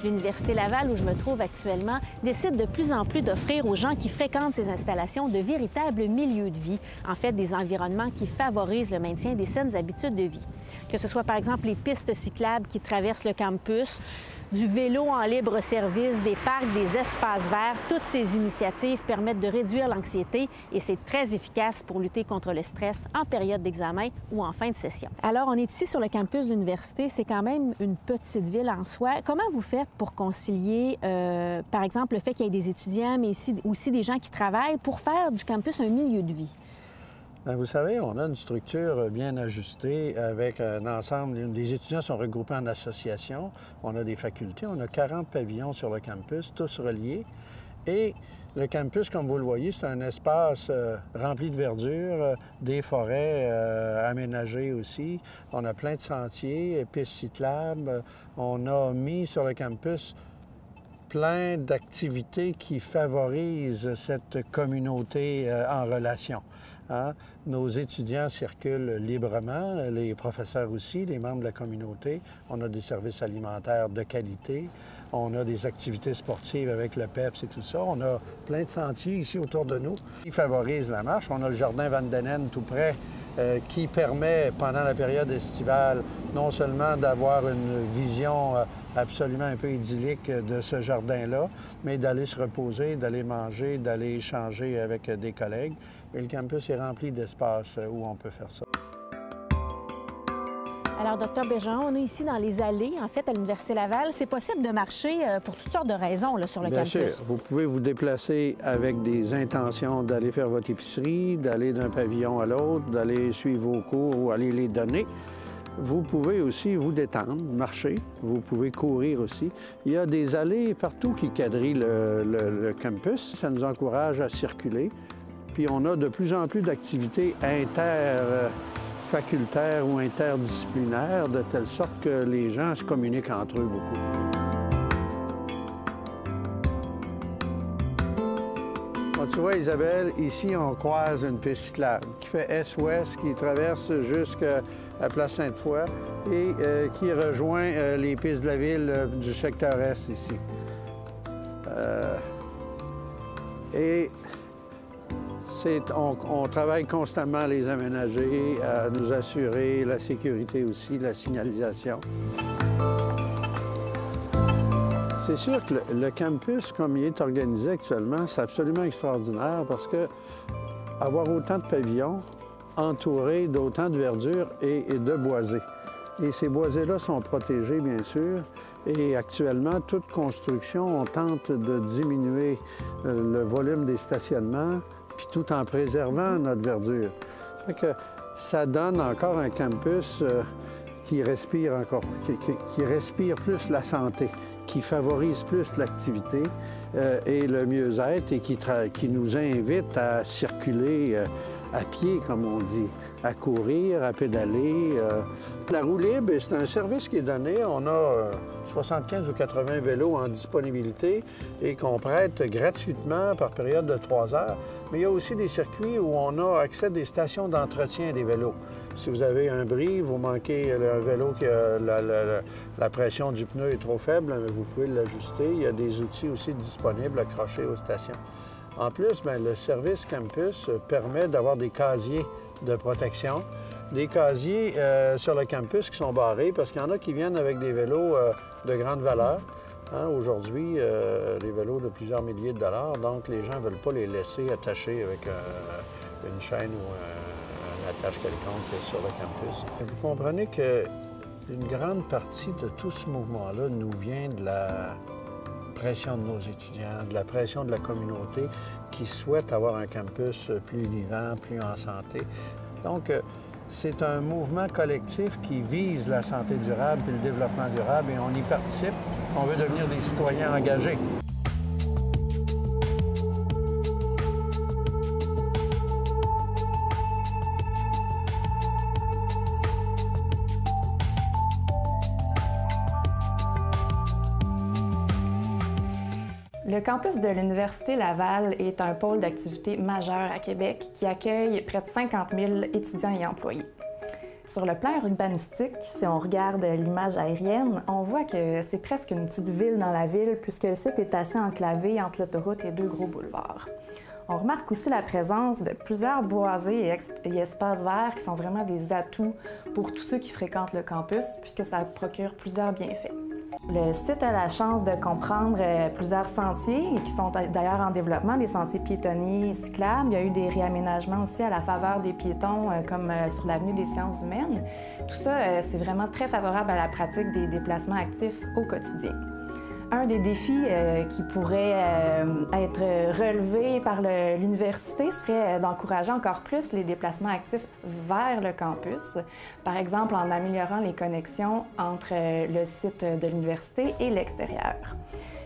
L'Université Laval, où je me trouve actuellement, décide de plus en plus d'offrir aux gens qui fréquentent ces installations de véritables milieux de vie, en fait des environnements qui favorisent le maintien des saines habitudes de vie. Que ce soit par exemple les pistes cyclables qui traversent le campus, du vélo en libre service, des parcs, des espaces verts, toutes ces initiatives permettent de réduire l'anxiété et c'est très efficace pour lutter contre le stress en période d'examen ou en fin de session. Alors, on est ici sur le campus de l'université. C'est quand même une petite ville en soi. Comment vous faites pour concilier, par exemple, le fait qu'il y ait des étudiants, mais aussi des gens qui travaillent pour faire du campus un milieu de vie? Bien, vous savez, on a une structure bien ajustée avec un ensemble. Les étudiants sont regroupés en associations. On a des facultés. On a 40 pavillons sur le campus, tous reliés. Et le campus, comme vous le voyez, c'est un espace rempli de verdure, des forêts aménagées aussi. On a plein de sentiers, pistes cyclables. On a mis sur le campus plein d'activités qui favorisent cette communauté en relation. Hein? Nos étudiants circulent librement, les professeurs aussi, les membres de la communauté. On a des services alimentaires de qualité. On a des activités sportives avec le PEPS et tout ça. On a plein de sentiers ici autour de nous qui favorisent la marche. On a le jardin Van Denen tout près qui permet, pendant la période estivale, non seulement d'avoir une vision absolument un peu idyllique de ce jardin-là, mais d'aller se reposer, d'aller manger, d'aller échanger avec des collègues. Et le campus est rempli d'espaces où on peut faire ça. Alors, Dr Bergeron, on est ici dans les allées, en fait, à l'Université Laval. C'est possible de marcher pour toutes sortes de raisons là, sur le campus. Bien sûr. Vous pouvez vous déplacer avec des intentions d'aller faire votre épicerie, d'aller d'un pavillon à l'autre, d'aller suivre vos cours ou aller les donner. Vous pouvez aussi vous détendre, marcher. Vous pouvez courir aussi. Il y a des allées partout qui quadrillent le campus. Ça nous encourage à circuler. Puis on a de plus en plus d'activités interfacultaires ou interdisciplinaires, de telle sorte que les gens se communiquent entre eux beaucoup. Bon, tu vois, Isabelle, ici, on croise une piste cyclable qui fait est-ouest, qui traverse jusqu'à la place Sainte-Foy et qui rejoint les pistes de la ville du secteur est ici. On travaille constamment à les aménager, à nous assurer la sécurité aussi, la signalisation. C'est sûr que le campus, comme il est organisé actuellement, c'est absolument extraordinaire parce que avoir autant de pavillons entourés d'autant de verdure et de boisés. Et ces boisés-là sont protégés, bien sûr. Et actuellement, toute construction, on tente de diminuer le volume des stationnements, puis tout en préservant notre verdure. Ça fait que ça donne encore un campus qui respire qui respire plus la santé, qui favorise plus l'activité et le mieux-être et qui nous invite à circuler à pied, comme on dit, à courir, à pédaler. La roue libre, c'est un service qui est donné. On a 75 ou 80 vélos en disponibilité et qu'on prête gratuitement par période de 3 heures. Mais il y a aussi des circuits où on a accès à des stations d'entretien des vélos. Si vous avez un bris, vous manquez un vélo qui a la pression du pneu est trop faible, vous pouvez l'ajuster. Il y a des outils aussi disponibles accrochés aux stations. En plus, bien, le service campus permet d'avoir des casiers de protection, des casiers sur le campus qui sont barrés parce qu'il y en a qui viennent avec des vélos de grande valeur. Hein, aujourd'hui, les vélos de plusieurs milliers de dollars, donc les gens ne veulent pas les laisser attachés avec une chaîne ou une attache quelconque sur le campus. Vous comprenez qu'une grande partie de tout ce mouvement-là nous vient de la pression de nos étudiants, de la pression de la communauté qui souhaite avoir un campus plus vivant, plus en santé. Donc, c'est un mouvement collectif qui vise la santé durable et le développement durable et on y participe. On veut devenir des citoyens engagés. Le campus de l'Université Laval est un pôle d'activité majeur à Québec qui accueille près de 50 000 étudiants et employés. Sur le plan urbanistique, si on regarde l'image aérienne, on voit que c'est presque une petite ville dans la ville puisque le site est assez enclavé entre l'autoroute et deux gros boulevards. On remarque aussi la présence de plusieurs boisés et espaces verts qui sont vraiment des atouts pour tous ceux qui fréquentent le campus puisque ça procure plusieurs bienfaits. Le site a la chance de comprendre plusieurs sentiers qui sont d'ailleurs en développement, des sentiers piétonniers, cyclables. Il y a eu des réaménagements aussi à la faveur des piétons, comme sur l'avenue des sciences humaines. Tout ça, c'est vraiment très favorable à la pratique des déplacements actifs au quotidien. Un des défis qui pourrait être relevé par l'université serait d'encourager encore plus les déplacements actifs vers le campus, par exemple en améliorant les connexions entre le site de l'université et l'extérieur.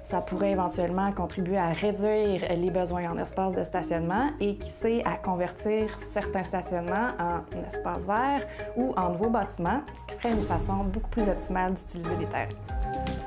Ça pourrait éventuellement contribuer à réduire les besoins en espace de stationnement et, qui sait, à convertir certains stationnements en espaces verts ou en nouveaux bâtiments, ce qui serait une façon beaucoup plus optimale d'utiliser les terrains.